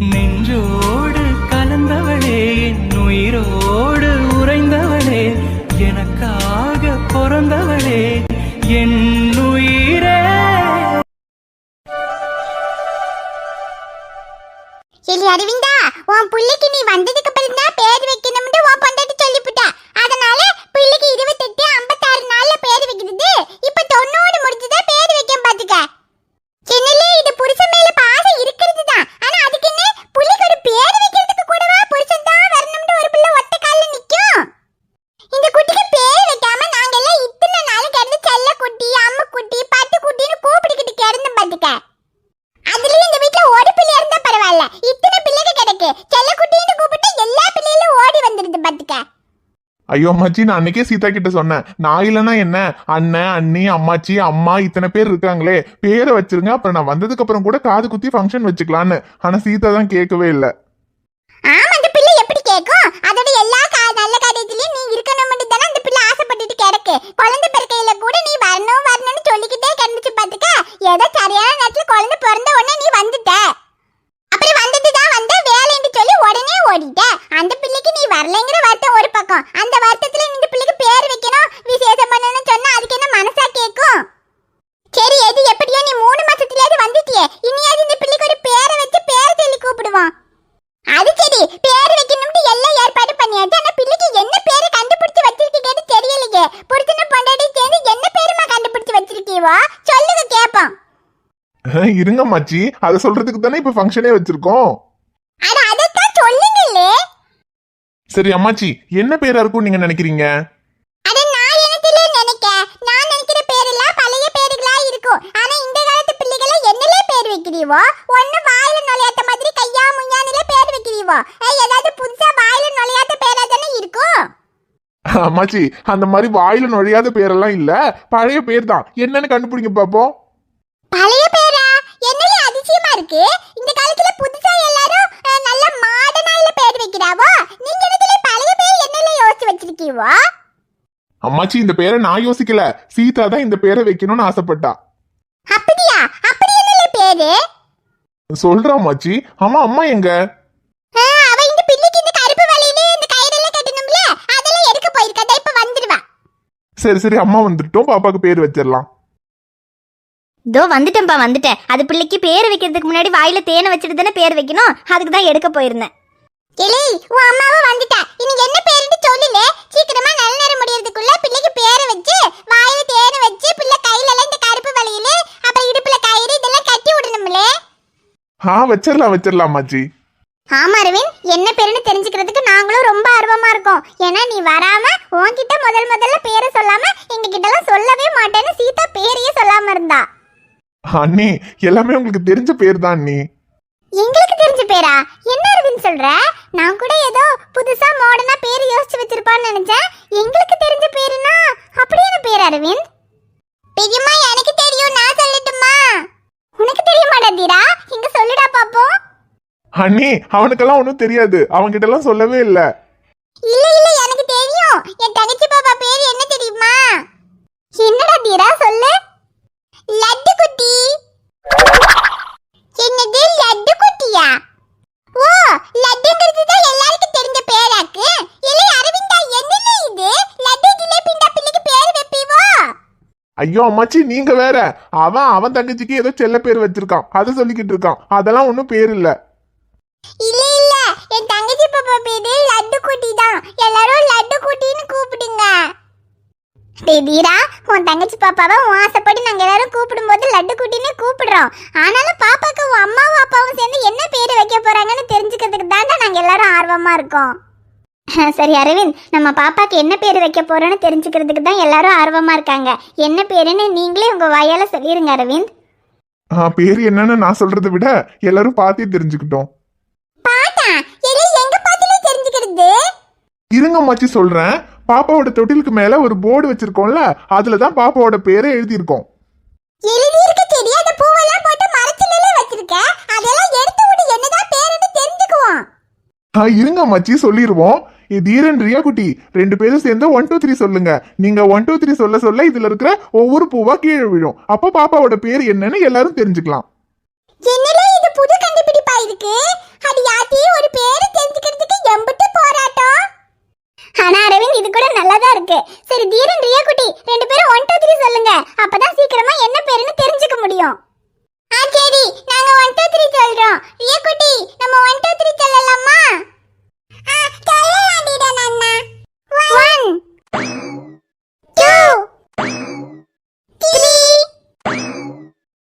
நெஞ்சோடு கலந்தவளே, என் உயிரோடு உறைந்தவளே, எனக்காக பிறந்தவளே, என் உயிரே. சரி அரவிந்தா, உன் புள்ளைக்கு நீ வந்ததுக்கு அப்புறம் தான் பேர் வைக்கணும்னு உன் பொண்டாட்டி சொல்லிவிட்டா. அதனால பிள்ளைக்கு 28 56 நாள்ல பேர் வைக்கிறது. இப்ப 90 முடிஞ்சுதான் பேர் வைக்கும் பாத்துக்க. என்னலே இது புருஷன் மேல பாசம் இருக்கிறது தான். ஆனா அதுக்கு என்ன புள்ளைக்கு ஒரு பேர் வைக்கிறதுக்கு கூடவா புருஷன் தான் வரணும்னு ஒரு பிள்ளை ஒத்த கால்ல நிக்கும். இந்த குட்டிக்கு பேர் வைக்காம நாங்க எல்லாம் இத்தனை நாள் கிடந்து செல்ல குட்டி, அம்மா குட்டி, பட்டு குட்டின்னு கூப்பிட்டுக்கிட்டு கிடந்து பாத்துக்க. அதுலயும் இந்த வீட்ல ஒரு பிள்ளை இருந்தா பரவாயில்ல, இத்தனை பிள்ளைக்கு கிடக்கு. செல்ல குட்டின்னு கூப்பிட்டு எல்லா பிள்ளைகளும் ஓடி வந்துருது பாத்துக்க. ஐயோ அம்மாச்சி, நான் அன்னைக்கே சீதா கிட்ட சொன்னேன், நான் இல்லைன்னா என்ன, அண்ணன் அண்ணி அம்மாச்சி அம்மா இத்தனை பேர் இருக்காங்களே, பேரை வச்சிருங்க, அப்புறம் நான் வந்ததுக்கு அப்புறம் கூட காது குத்தி ஃபங்க்ஷன் வச்சுக்கலான்னு. ஆனா சீதா தான் கேட்கவே இல்லை. ஆமா, அந்த பிள்ளை எப்படி கேட்கும்? அதோட எல்லா நல்ல காரியத்திலயும் நீ இருக்கணும்னு தானே அந்த பிள்ளை ஆசைப்பட்டுட்டு கிடக்கு. குழந்தை பிறக்கையில கூட நீ வரணும் வரணும்னு சொல்லிக்கிட்டே கிடந்துச்சு பாத்துக்க. ஏதோ சரியான நேரத்துல குழந்தை பிறந்த உடனே நீ வந்துட்ட. அப்புறம் வந்ததுதான் வந்த வேலைன்னு சொல்லி உடனே ஓடிட்ட. அந்த பிள்ளைக்கு நீ வரலைங்கிற வருத்தம் ஒரு பக்கம், அந்த வருத்தத்துல இந்த பிள்ளைக்கு பேர் வைக்கணும் விசேஷம் பண்ணணும்னு சொன்னா அதுக்கு என்ன மனசா கேட்கும்? சரி, எது எப்படியோ நீ 3 மாசத்துலயாவது வந்துட்டியே, இனியாவது இந்த பிள்ளைக்கு ஒரு பேரை வச்சு பேரை சொல்லி கூப்பிடுவோம். அது சரி, பேர் வைக்கணும்னு எல்லாம் ஏற்பாடு பண்ணியாச்சு. ஆனா பிள்ளைக்கு என்ன பேரை கண்டுபிடிச்சு வச்சிருக்கீங்கன்னு தெரியலையே. புருஷனை பொண்டாட்டி சேர்ந்து என்ன பேருமா கண்டுபிடிச்சு வச்சிருக்கீவோ சொல்லுங்க கேப்போம். இருங்க அம்மாச்சி, அதை சொல்றதுக்கு தானே இப்ப ஃபங்க்ஷனே வச்சிருக்கோம். அட அதத்தான் சொல்லுங்களே. சரி அம்மாச்சி, என்ன பேரா இருக்கும் நீங்க நினைக்கிறீங்க? அட நான் என்னத்திலே நினைக்க, நான் நினைக்கிற பேரெல்லாம் பழைய பேருகளா இருக்கும். ஆனா இந்த காலத்து பிள்ளைகளை என்னலே பேர் வைக்கிறீவோ? ஒண்ணு வாயில நுழையாத மாதிரி கையா முஞ்சானிலே பேர் வைக்கிறீவோ? ஏதாவது புதுசா வாயில நுழையாத பேரா தானே இருக்கும். அம்மாச்சி, அந்த மாதிரி வாயில நுழையாத பேரெல்லாம் இல்ல, பழைய பேர் தான். என்னன்னு கண்டுபிடிங்க பாப்போம். பழைய பேரா? என்னலே அதிசயமா இருக்கு. இந்த காலத்துல புதுசா எல்லாரும் நல்ல மாடர்னால பேர் வைக்கிறாவோ. நீங்க என்னத்திலே பழைய பேர் என்னலே யோசிச்சு வச்சிருக்கீவோ? அம்மாச்சி, இந்த பேரை நான் யோசிக்கல, சீதா தான் இந்த பேரை வைக்கணும்னு ஆசைப்பட்டா. அப்படியா? அப்படி என்னலே பேரு? சொல்றா அம்மாச்சி. ஆமா, அம்மா எங்க? அவ இந்த பிள்ளைக்கு இந்த கருப்பு வலையில இந்த கயிறெல்லாம் கட்டணும்ல, அதெல்லாம் எடுக்க போயிருக்கா. இப்ப வந்துடுவா. சரி சரி, அம்மா வந்துட்டோம், பாப்பாக்கு பேர் வச்சிடலாம். இதோ வந்துட்டேன்ப்பா, வந்துட்டேன். அது பிள்ளைக்கு பேர் வைக்கிறதுக்கு முன்னாடி வாயில தேனை வச்சுட்டு தானே பேர் வைக்கணும், அதுக்கு தான் எடுக்க போயிருந்தேன். கிளி, உன் அம்மாவும் வந்துட்டா. இனி என்ன பேருன்னு சொல்லல. சீக்கிரமா நல்ல நேரம் முடியறதுக்குள்ள பிள்ளைக்கு பேரை வச்சு வாயில தேனை வச்சு பிள்ளை கையில எல்லாம் இந்த கருப்பு வலையில அப்புறம் இடுப்புல கயிறு இதெல்லாம் கட்டி விடணும்லே. வச்சிடலாம் அம்மாச்சி. ஆமா அரவிந்த், என்ன பேருன்னு தெரிஞ்சுக்கிறதுக்கு நாங்களும் ரொம்ப ஆர்வமா இருக்கோம். ஏன்னா நீ வராம உன்கிட்ட முதல்ல பேரை சொல்லாம எங்க கிட்ட எல்லாம் சொல்லவே மாட்டேன்னு சீதா பேரையே சொல்லாம இருந்தா. அண்ணி, எல்லாமே உங்களுக்கு தெரிஞ்ச பேர் தான் அண்ணி. எங்களுக்கு தெரிஞ்ச பேரா? என்ன அரவிந்த் சொல்ற? நான் கூட ஏதோ புதுசா மாடர்னா பேர் யோசிச்சு வச்சிருப்பான்னு நினைச்சேன். எங்களுக்கு தெரிஞ்ச பேருனா அப்படியான பேர் அரவிந்த்? பெரியம்மா, எனக்கு தெரியும், நான் சொல்லட்டுமா? உனக்கு தெரிய மாட்டேதீரா? இங்க சொல்லுடா பாப்போம். அண்ணி, அவனுக்கெல்லாம் ஒன்றும் தெரியாது, அவன்கிட்ட எல்லாம் சொல்லவே இல்லை. இல்ல எனக்கு தெரியும். என் தங்கச்சி பாப்பா பேர் என்ன தெரியுமா? என்னடா தீரா சொல்லு. லட்டு குட்டி. என்னது லட்டு குட்டியா? ஓ, லட்டுங்கிறது தான் எல்லாருக்கும் தெரிஞ்ச பேராக்கு. இல்லை அரவிந்தா, என்னல இது? லட்டு ஜிலேபிண்டா பிள்ளைக்கு பேர் வைப்பீவோ? ஐயோ அம்மாச்சி, நீங்க வேற. அவன் தங்கச்சிக்கு ஏதோ செல்ல பேர் வச்சிருக்கான், அதை சொல்லிக்கிட்டு இருக்கான். அதெல்லாம் ஒன்றும் பேர் இல்ல. இல்ல, என் தங்கச்சி பாப்பா பேரு லட்டு குட்டி தான். எல்லாரும் லட்டு குட்டின்னு கூப்பிடுங்க. தீரா, உன் தங்கச்சி பாப்பாவை உன் ஆசைப்படி நாங்க எல்லாரும் கூப்பிடும்போது லட்டு குட்டின்னு கூப்பிடுறோம். ஆனாலும் பாப்பாக்கு உன் அம்மாவும் அப்பாவும் சேர்ந்து என்ன பேரு வைக்க போறாங்கன்னு தெரிஞ்சுக்கிறதுக்கு தாண்டா நாங்க எல்லாரும் ஆர்வமா இருக்கோம். சரி அரவிந்த், நம்ம பாப்பாக்கு என்ன பேர் வைக்க போறோம்னு தெரிஞ்சுக்கிறதுக்கு தான் எல்லாரும் ஆர்வமா இருக்காங்க. என்ன பேருன்னு நீங்களே உங்க வாயால சொல்லிருங்க அரவிந்த். பேர் என்னன்னு நான் சொல்றதை விட எல்லாரும் பார்த்தே தெரிஞ்சுக்கிட்டோம். பாட்டா எங்க பாத்துல தெரிஞ்சுக்கிறது? இருங்க அம்மாச்சி சொல்றேன். பாப்பாவோட தொட்டிலுக்கு மேல ஒரு போர்டு வச்சிருக்கோம்ல, அதுலதான் பாப்பாவோட பேரை எழுதியிருக்கோம். எழுதியிருக்க தெரியாத பூவெல்லாம் போட்டு மரச்சிலே வச்சிருக்க. அதெல்லாம் எடுத்து விடு, என்னதான் பேருன்னு தெரிஞ்சுக்குவோம். இருங்க அம்மாச்சி சொல்லிடுவோம். தீரன் ரியா குட்டி 2 பேரும் சேர்ந்து 1 2 3 சொல்லுங்க. நீங்க 1 2 3 சொல்ல சொல்ல இதுல இருக்கிற ஒவ்வொரு பூவா கீழே விழும். அப்ப பாப்பாவோட பேர் என்னன்னு எல்லாரும் தெரிஞ்சுக்கலாம். என்னடா இது புது கண்டுபிடிப்பா இருக்கு. அது யாத்தி ஒரு பேரு தெரிஞ்சுக்கிறதுக்கு எம்பிட்டு போராட்டம். ஆனா அரவிந்த் இது கூட நல்லாதான் இருக்கு. சரி தீரன் ரியா குட்டி 2 பேரும் 1 2 3 சொல்லுங்க. அப்பதான் சீக்கிரமா என்ன பேருன்னு தெரிஞ்சுக்க முடியும். சரி நாங்க 1 2 3 சொல்றோம். ரியா குட்டி நம்ம 1 2 3 சொல்லலாமா? சொல்லலாம்டிடா நன்னா. 1 2 3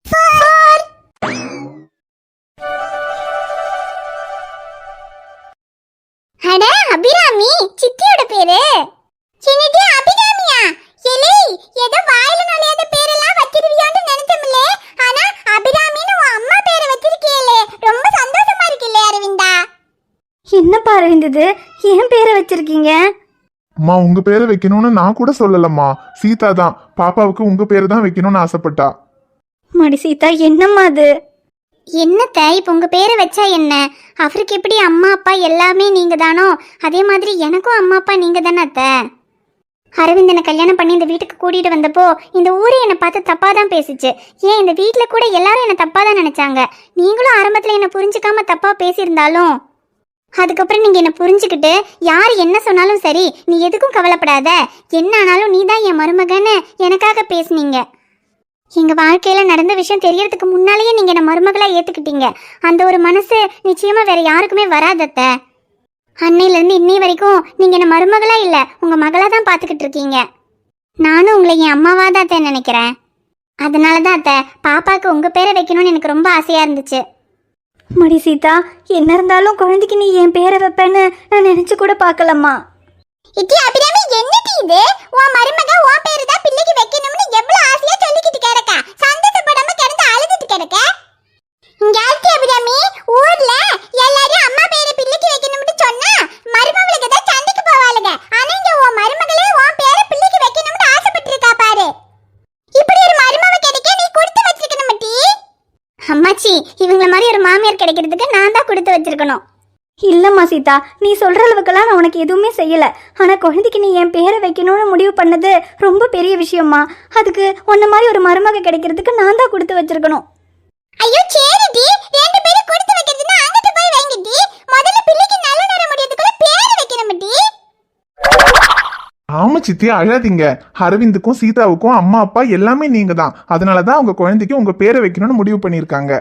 4. அட அபிராமி சித்தியோட பேரு. சின்னடி அபிராமியா? எலே ஏதோ வாயில நுழையாத பேரெல்லாம் வச்சிருவியோன்னு நினைச்சமில்லே. ஆனா அபிராமின்னு உன் அம்மா பேரை வச்சிருக்கீங்களே, ரொம்ப சந்தோஷமா இருக்குல்ல அரவிந்தா? என்னப்பா அரவிந்த் இது என் பேரை வச்சிருக்கீங்க? அம்மா உங்க பேரை வைக்கணும்னு நான் கூட சொல்லலம்மா. சீதா தான் பாப்பாவுக்கு உங்க பேரு தான் வைக்கணும்னு ஆசைப்பட்டா. மடி சீதா என்னம்மா அது? என்னத்த இப்போ உங்க பேரை வச்சா என்ன? அவருக்கு எப்படி அம்மா அப்பா எல்லாமே நீங்க தானோ அதே மாதிரி எனக்கும் அம்மா அப்பா நீங்க தானே அத்த. அரவிந்த் என்னை கல்யாணம் பண்ணி இந்த வீட்டுக்கு கூட்டிட்டு வந்தப்போ இந்த ஊரே என்னை பார்த்து தப்பா தான் பேசிச்சு. ஏன் இந்த வீட்டில் கூட எல்லாரும் என்னை தப்பா தான் நினைச்சாங்க. நீங்களும் ஆரம்பத்தில் என்னை புரிஞ்சுக்காம தப்பா பேசியிருந்தாலும் அதுக்கப்புறம் நீங்க என்ன புரிஞ்சுக்கிட்டு யார் என்ன சொன்னாலும் சரி நீ எதுக்கும் கவலைப்படாத, என்ன ஆனாலும் நீ தான் என் மருமகன்னு எனக்காக பேசுனீங்க. எங்க வாழ்க்கையில நடந்த விஷயம் தெரியறதுக்கு முன்னாலேயே நீங்க என்ன மருமகளா ஏத்துக்கிட்டீங்க. அந்த ஒரு மனசு நிச்சயமா வேற யாருக்குமே வராதத்த. அன்னையில இருந்து இன்னை வரைக்கும் நீங்க என்ன மருமகளா இல்ல உங்க மகளா தான் பாத்துக்கிட்டு இருக்கீங்க. நானும் உங்களை என் அம்மாவா தான் அத்தை நினைக்கிறேன். அதனாலதான் அத்தை பாப்பாக்கு உங்க பேரை வைக்கணும்னு எனக்கு ரொம்ப ஆசையா இருந்துச்சு. மடி சீதா என்ன இருந்தாலும் குழந்தைக்கு நீ என் பேரை வைப்பேன்னு நான் நினைச்சு கூட பார்க்கலம்மா. இட்டி அபிராமி என்னடி இது? உன் மருமக உன் பேரு தான் பிள்ளைக்கு வைக்கணும்னு எவ்வளவு ஆசையா சொல்லிக்கிட்டு கிடக்க, சந்தோஷப்படாம கிடந்து அழுதுட்டு கிடக்க. இங்க அபிராமி ஊர்ல எல்லாரும் அம்மா பேரை பிள்ளைக்கு வைக்கணும்னு சொன்னா மருமகளுக்கு தான் சண்டைக்கு போவாளுங்க. ஆனா இங்க உன் மருமகளே உன் பேரை பிள்ளைக்கு வைக்கணும்னு ஆசைப்பட்டு இருக்கா பாரு. இப்படி ஒரு மருமக கிடைக்க நீ கொடுத்து வச்சிருக்கணும் மட்டி. அம்மாச்சி இவங்கள மாதிரி ஒரு மாமியார் கிடைக்கிறதுக்கு நான் தான் கொடுத்து வச்சிருக்கணும். இல்லம்மா சீதா நீ சொல்ற அளவுக்கெல்லாம் நான் உனக்கு எதுவுமே செய்யல. ஆனா குழந்தைக்கு நீ என் பேரை வைக்கணும்னு முடிவு பண்ணது ரொம்ப பெரிய விஷயம்மா. அதுக்கு உன்ன மாதிரி ஒரு மருமக கிடைக்கிறதுக்கு நான் தான் கொடுத்து வச்சிருக்கணும். ஐயோ சரிடி, 2 பேரும் கொடுத்து வைக்கிறதுன்னா அங்கிட்டு போய் வைங்கடி. முதல்ல பிள்ளைக்கு நல்ல நேரம் முடியறதுக்குள்ள பேரை வைக்கணும் மட்டி. ஆமா சித்தி அழாதீங்க. அரவிந்துக்கும் சீதாவுக்கும் அம்மா அப்பா எல்லாமே நீங்க தான். அதனாலதான் உங்க குழந்தைக்கு உங்க பேரை வைக்கணும்னு முடிவு பண்ணிருக்காங்க.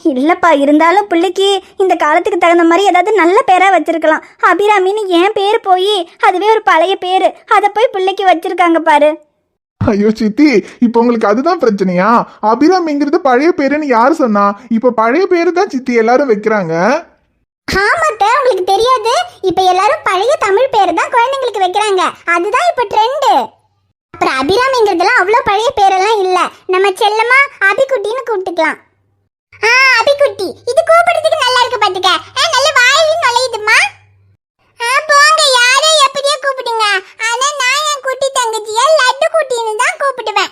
இல்லப்பா இருந்தாலும் பிள்ளைக்கு இந்த காலத்துக்கு தகுந்த மாதிரி ஏதாவது நல்ல பேரா வச்சிருக்கலாம். அபிராமின்னு என் பேர் போய் அதுவே ஒரு பழைய பேரு, அதை போய் பிள்ளைக்கு வச்சிருக்காங்க பாரு. ஐயோ சித்தி இப்ப உங்களுக்கு அதுதான் பிரச்சனையா? அபிராமிங்கிறது பழைய பேருன்னு யாரு சொன்னா? இப்ப பழைய பேரு தான் சித்தி எல்லாரும் வைக்கிறாங்க. ஆமாட்ட உங்களுக்கு தெரியாது, இப்ப எல்லாரும் பழைய தமிழ் பேரு தான் குழந்தைங்களுக்கு வைக்கிறாங்க. அதுதான் இப்ப ட்ரெண்ட். அப்புறம் அபிராமிங்கிறதுலாம் அவ்வளவு பழைய பேரெல்லாம் இல்ல. நம்ம செல்லமா அபிக்குட்டின்னு கூப்பிட்டுக்கலாம். அபிக்குட்டி இது கூப்பிடுறதுக்கு நல்லா இருக்கு பாத்துக்க. நல்ல வாயிலும் நுழையுதுமா. போங்க யாரோ எப்படியோ கூப்பிடுங்க. ஆனா நான் என் குட்டி தங்கச்சிய லட்டு குட்டின்னு தான் கூப்பிடுவேன்.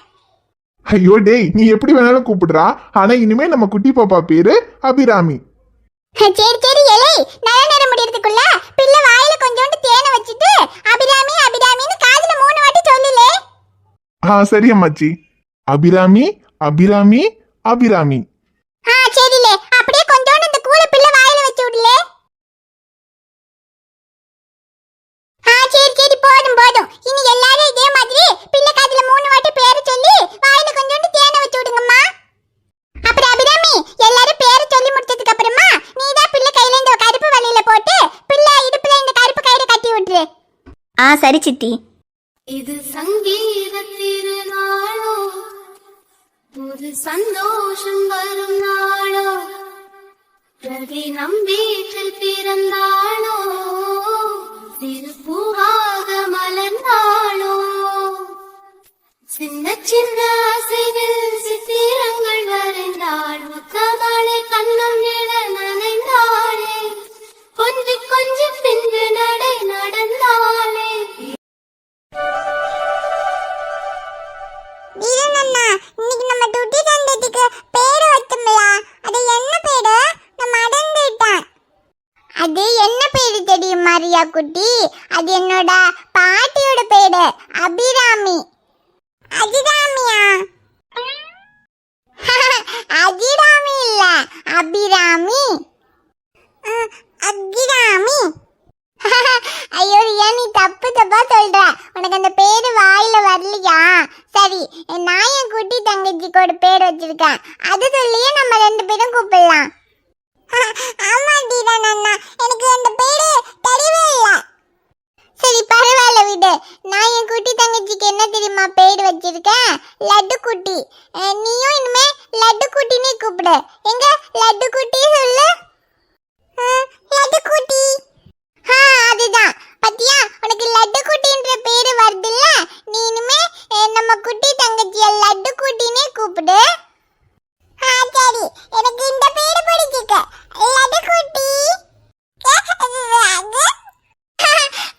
ஐயோ டேய் நீ எப்படி வேணாலும் கூப்பிடுறா. ஆனா இனிமே நம்ம குட்டி பாப்பா பேரு அபிராமி. சரி சரி எலே நல்ல நேரம் முடியறதுக்குள்ள பிள்ளை வாயில கொஞ்சோண்டு தேனை வச்சுட்டு அபிராமி அபிராமின்னு காதுல 3 வாட்டி சொல்லுலே. சரி அம்மாச்சி. அபிராமி அபிராமி அபிராமி. சரிலே அப்படியே கொஞ்சோண்டு இந்த கூள பிள்ளை வாயில வச்சு விடலே. சரி சரி போதும் போதும். இனி எல்லாரும் இதே மாதிரி பிள்ளை காதுல 3 வாட்டி பேரை சொல்லி வாயில கொஞ்சோண்டு தேனை வச்சு விடுங்கம்மா. அப்புறம் அபிராமி எல்லாரும் பேரை சொல்லி முடிச்சதுக்கு அப்புறமா நீ தான் பிள்ளை கையில இந்த கருப்பு வலையில போட்டு பிள்ளை இடுப்புல இந்த கருப்பு கயிறு கட்டி விட்டுரு. சரி சித்தி. இது சங்கீத திருநாளோ ஒரு சந்தோஷம் வரும் நாளோ ரவி நம் வீட்டில் பிறந்தாளோ திருப்பூவாக மலர்ந்தாளோ சின்ன சின்ன அசைவில் சித்திரங்கள் வரைந்தாள் முத்தமாளே கண்ணம் எழ நனைந்தாளே கொஞ்சி கொஞ்சி பின்பு நடை நடந்தாளே. இன்னைக்கு நம்ம துட்டி தந்ததுக்கு பேரு வச்சோம்ல, அது என்ன பேரு? நம்ம அடங்கிட்டான். அது என்ன பேரு தெரியுமா ரியா குட்டி? அது என்னோட பாட்டியோட பேரு அபிராமி. அபிராமியா? அபிராமி இல்ல அபிராமி. அது சொல்லியே நம்ம 2 பேரும் கூப்பிடலாம். ஆமா தீரன் அண்ணா, எனக்கு அந்த பேரு தெரியவே இல்ல. சரி பரவாயில்ல விடு. நான் என் குட்டி தங்கச்சிக்கு என்ன தெரியுமா பேர் வச்சிருக்கேன்? லட்டு குட்டி. நீயும் இனிமே லட்டு குட்டினே கூப்பிடு. எங்க லட்டு குட்டி சொல்லு. லட்டு குட்டி. அதுதான் பத்தியா, உனக்கு லட்டு குட்டின்ற பேரு வருதுல்ல. நீ இனிமே நம்ம குட்டி தங்கச்சிய லட்டு குட்டினே கூப்பிடு. சரி, எனக்கு இந்த பேரு பிடிச்சிருக்கு, லட்டு குட்டி.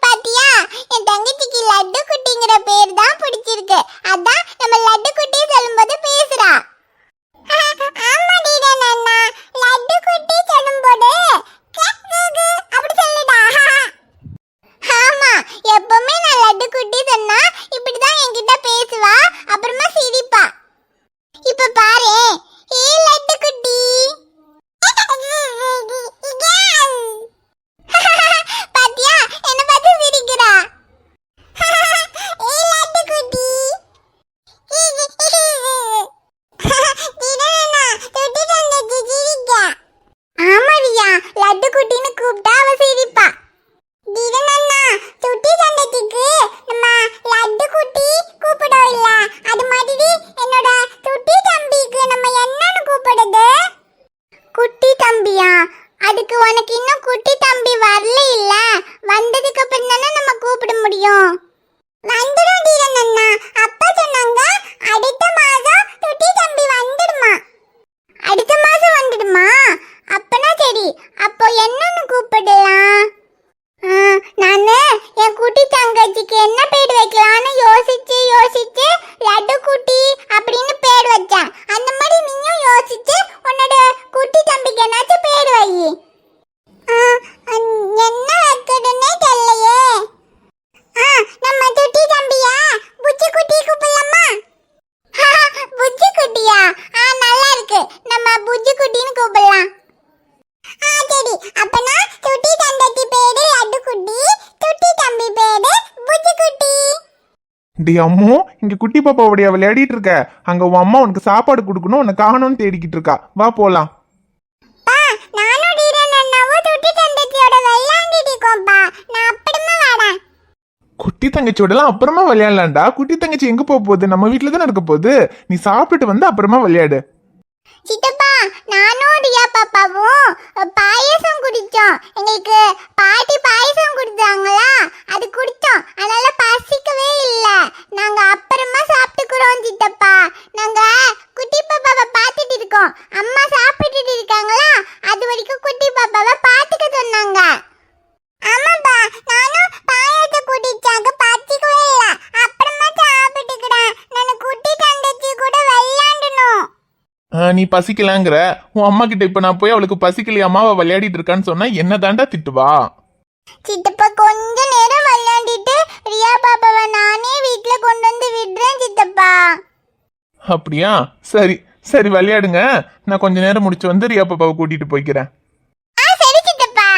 பாத்தியா, என் தங்கச்சிக்கு லட்டு குட்டிங்கிற பேர் தான் பிடிச்சிருக்கு. அதான் நம்ம லட்டு குட்டி சொல்லும்போது பேசுறா. ஆமா டீரன் அண்ணா, லட்டு குட்டி சொல்லும்போது அப்படி சொல்லுடா. ஆமா, எப்பவுமே நான் லட்டு குட்டி சொன்னா இப்படிதான் என்கிட்ட பேசுவா, அப்புறமா சிரிப்பா. இப்ப பாரு, ஏ லட்டு குட்டி. பாத்தியா, என்ன பார்த்து சிரிக்கிறா. ஏ லட்டு குட்டி. ஆமா ரியா, லட்டு குட்டின்னு கூப்பிட்டா அவ சிரிப்பா. தீரனண்ணா, சுட்டி சண்டைக்கு நம்ம லட்டு குட்டி கூப்பிடோம் இல்ல, அது மாதிரி என்னோட சுட்டி தம்பிக்கு நம்ம என்னன்னு கூப்பிடுது? குட்டி தம்பியா? அதுக்கு உனக்கு இன்னும் குட்டி தம்பி வரல இல்ல, வந்ததுக்கு அப்புறம் தானே நம்ம கூப்பிட முடியும். வந்துடும் தீரனண்ணா, அப்பா சொன்னாங்க அடுத்த மாதம் சுட்டி தம்பி வந்துடுமா. அடுத்த மாதம் வந்துடுமா? அப்பனா சரி, அப்போ என்னன்னு கூப்பிடலாம்? நானு என் குட்டி தங்கச்சிக்கு என்ன பேர் வைக்கலான்னு யோசிச்சு லட்டு குட்டி அப்படின்னு பேர் வச்சேன். அந்த மாதிரி நீயும் யோசிச்சு உன்னோட குட்டி தம்பிக்கு என்னாச்சும் பேர் வை. என்ன வைக்கிறதுன்னே தெரியலையே. நம்ம குட்டி தம்பியா புச்சி குட்டி கூப்பிடலாமா? புச்சி குட்டியா? நல்லா இருக்கு, நம்ம புச்சி குட்டின்னு கூப்பிடலாம். சரி, அப்பனா சுட்டி தங்கச்சி பேரு லட்டு குட்டி, சுட்டி தம்பி பேரு புச்சி குட்டி. டி அம்மு, இங்க குட்டி பாப்பாவுடைய விளையாடிட்டு இருக்க. அங்க உன் அம்மா உனக்கு சாப்பாடு கொடுக்கணும், உன்னை காணோன்னு தேடிக்கிட்டு இருக்கா. வா போலாம். நானும் டீரன் அண்ணாவும் சுட்டி தங்கச்சியோட விளையாண்டிட்டு இருக்கோம்ப்பா. நான் அப்புறமா வரேன். குட்டி தங்கச்சியோடலாம் அப்புறமா விளையாடலாம்டா. குட்டி தங்கச்சி எங்க போக போகுது? நம்ம வீட்டுல தானே இருக்க போகுது. நீ சாப்பிட்டுட்டு வந்து அப்புறமா விளையாடு. சித்தப்பா, நானும் ரியா பாப்பாவும் பாயசம் குடிச்சோம். எங்களுக்கு பாட்டி பாயசம் கொடுத்தாங்களா, அது குடிச்சோம். அதனால பசிக்கவே இல்ல. நாங்க அப்புறமா சாப்பிட்டுக்கிறோம் சித்தப்பா. நாங்க குட்டி பாப்பாவை பார்த்துட்டு இருக்கோம். அம்மா சாப்பிட்டுட்டு இருக்காங்களா, அது வரைக்கும் குட்டி பாப்பாவை பார்த்துக்க சொன்னாங்க. ஆமாப்பா, நானும் பாயசம் குடிச்சாங்க, பசிக்கவே இல்ல. அப்புறமா சாப்பிட்டுக்கிறேன். நான் குட்டி தங்கச்சி கூட விளையாடணும். நீ பசிக்கலாங்கிற உன் அம்மா கிட்ட இப்ப நான் போய் அவளுக்கு பசிக்கலையாமா அவ விளையாடிட்டு இருக்கான்னு சொன்னா என்ன தாண்டா திட்டுவா? சித்தப்பா, கொஞ்ச நேரம் விளையாடிட்டு ரியா பாப்பாவை நானே வீட்டுல கொண்டு வந்து விடுறேன் சித்தப்பா. அப்படியா? சரி சரி, விளையாடுங்க. நான் கொஞ்ச நேரம் முடிச்சு வந்து ரியா பாப்பாவை கூட்டிட்டு போய்க்கிறேன். சரி சித்தப்பா.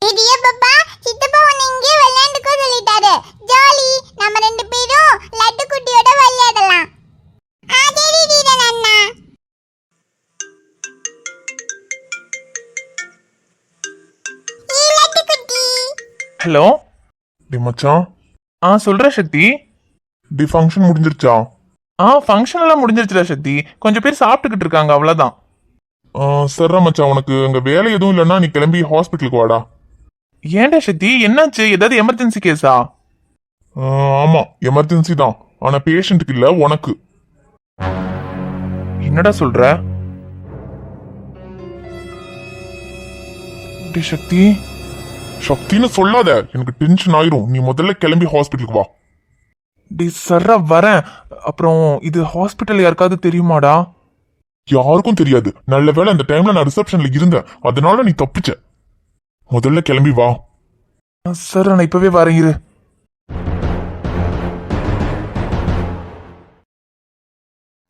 ரியா பாப்பா, சித்தப்பா உன்னை இங்கே விளையாண்டுக்கோ சொல்லிட்டாரு. ஜாலி, நம்ம 2 பேரும் லட்டு குட்டியோட விளையாடலாம். சரி தீரன் அண்ணா. ஹலோ டி மச்சான், சொல்ற சக்தி. டி ஃபங்க்ஷன் முடிஞ்சிருச்சா? ஃபங்க்ஷன் எல்லாம் முடிஞ்சிருச்சுடா சக்தி. கொஞ்சம் பேர் சாப்பிட்டுக்கிட்டு இருக்காங்க, அவ்வளவுதான். சர்ரா மச்சான், உனக்கு அங்க வேலை எதுவும் இல்லைன்னா நீ கிளம்பி ஹாஸ்பிட்டலுக்கு வாடா. ஏன்டா சக்தி, என்னாச்சு? ஏதாவது எமர்ஜென்சி கேஸா? ஆமா, எமர்ஜென்சி தான். ஆனா பேஷண்ட்டுக்கு இல்ல, உனக்கு. என்னடா சொல்ற? டேய் சக்தி. சக்தின்னு சொல்லாத, எனக்கு டென்ஷன் ஆயிரும். நீ முதல்ல கிளம்பி ஹாஸ்பிட்டலுக்கு வா. டேய் சர்ரா வரேன். அப்புறம் இது ஹாஸ்பிட்டல் யாருக்காவது தெரியுமாடா? யாருக்கும் தெரியாது. நல்ல வேளை அந்த டைம்ல நான் ரிசப்ஷன்ல இருந்தேன், அதனால நீ தப்பிச்ச. முதல்ல கிளம்பி வா. சார், நான் இப்பவே வரேன், இரு.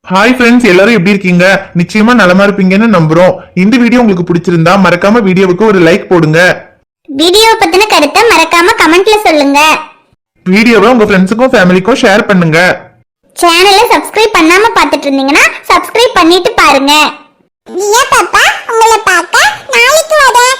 ஹாய் ஃப்ரெண்ட்ஸ், எல்லாரும் எப்படி இருக்கீங்க? நிச்சயமா நலமா இருப்பீங்கன்னு நம்புறோம். இந்த வீடியோ உங்களுக்கு பிடிச்சிருந்தா மறக்காம வீடியோவுக்கு ஒரு லைக் போடுங்க. வீடியோ பத்தின கருத்தை மறக்காம கமெண்ட்ல சொல்லுங்க. வீடியோவை உங்க ஃப்ரெண்ட்ஸுக்கும் ஃபேமிலிக்கும் ஷேர் பண்ணுங்க. சேனலை சப்ஸ்கிரைப் பண்ணாம பார்த்துட்டு இருந்தீங்கன்னா சப்ஸ்கிரைப் பண்ணிட்டு பாருங்க. பாப்பா உங்களை பார்க்க நாளைக்கு வரேன்.